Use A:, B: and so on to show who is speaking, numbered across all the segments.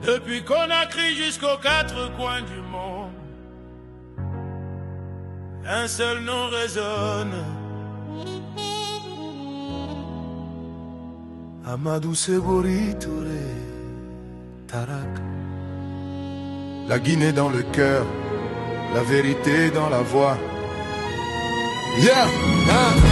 A: Depuis Conakry jusqu'aux quatre coins du monde, un seul nom résonne. Amadou Sebori Touré, Tarak.
B: La Guinée dans le cœur, la vérité dans la voix. Yeah,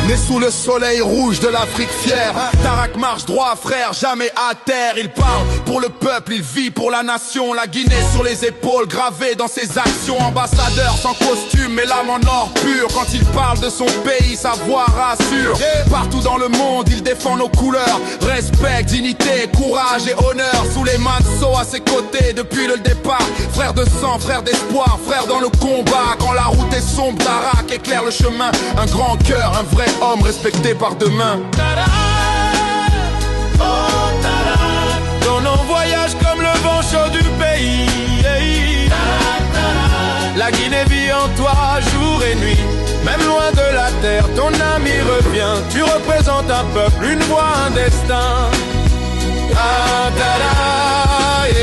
B: né sous le soleil rouge de l'Afrique fière. Tarak marche droit, frère, jamais à terre. Il parle pour le peuple, il vit pour la nation. La Guinée sur les épaules, gravée dans ses actions. Ambassadeur sans costume, mais l'âme en or pur. Quand il parle de son pays, sa voix rassure. Partout dans le monde, il défend nos couleurs. Respect, dignité, courage et honneur. Sous les Manso à ses côtés depuis le départ. Frère de sang, frère d'espoir, frère dans le combat. Quand la route est sombre, Tarak éclaire le chemin. Un grand cœur, un vrai homme respecté par demain.
A: Tarak, oh Tarak, dans nos voyages comme le vent chaud du pays. Tarak, Tarak, la Guinée vit en toi jour et nuit. Même loin de la terre, ton ami revient. Tu représentes un peuple, une voix, un destin. Ah, Tarak, yeah.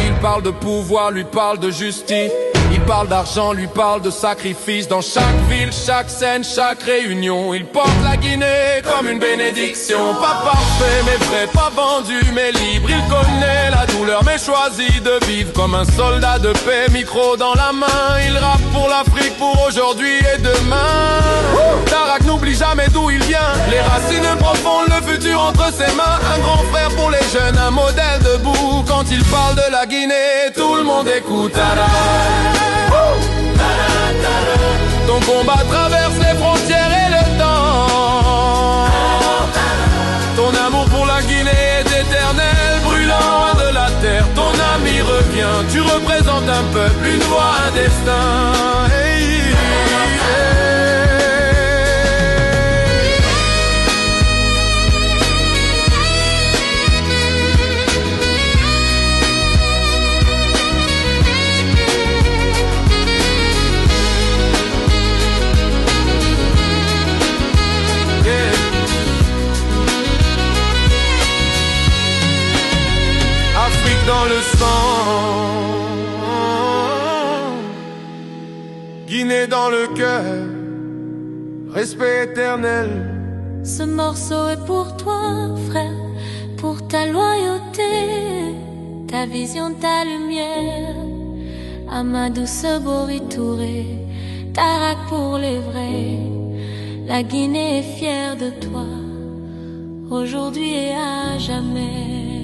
A: Il parle de pouvoir, lui parle de justice. Il parle d'argent, lui parle de sacrifice. Dans chaque ville, chaque scène, chaque réunion, il porte la Guinée comme une bénédiction. Pas parfait mais vrai, pas vendu mais libre. Il connaît la douleur mais choisit de vivre comme un soldat de paix, micro dans la main. Il rappe pour l'Afrique, pour aujourd'hui et demain. Tarak n'oublie jamais d'où il vient. Les racines profondes, le futur entre ses mains. Un grand frère pour les jeunes, un modèle debout. Quand il parle de la Guinée, tout le monde écoute. Tarak. Ton combat traverse les frontières et le temps. Ton amour pour la Guinée est éternel, brûlant de la terre. Ton ami revient, tu représentes un peuple, une voix, un destin. Hey, hey. Dans le sang, Guinée dans le cœur, respect éternel.
C: Ce morceau est pour toi, frère, pour ta loyauté, ta vision, ta lumière. Amadou Sebori Touré, Tarak pour les vrais. La Guinée est fière de toi, aujourd'hui et à jamais.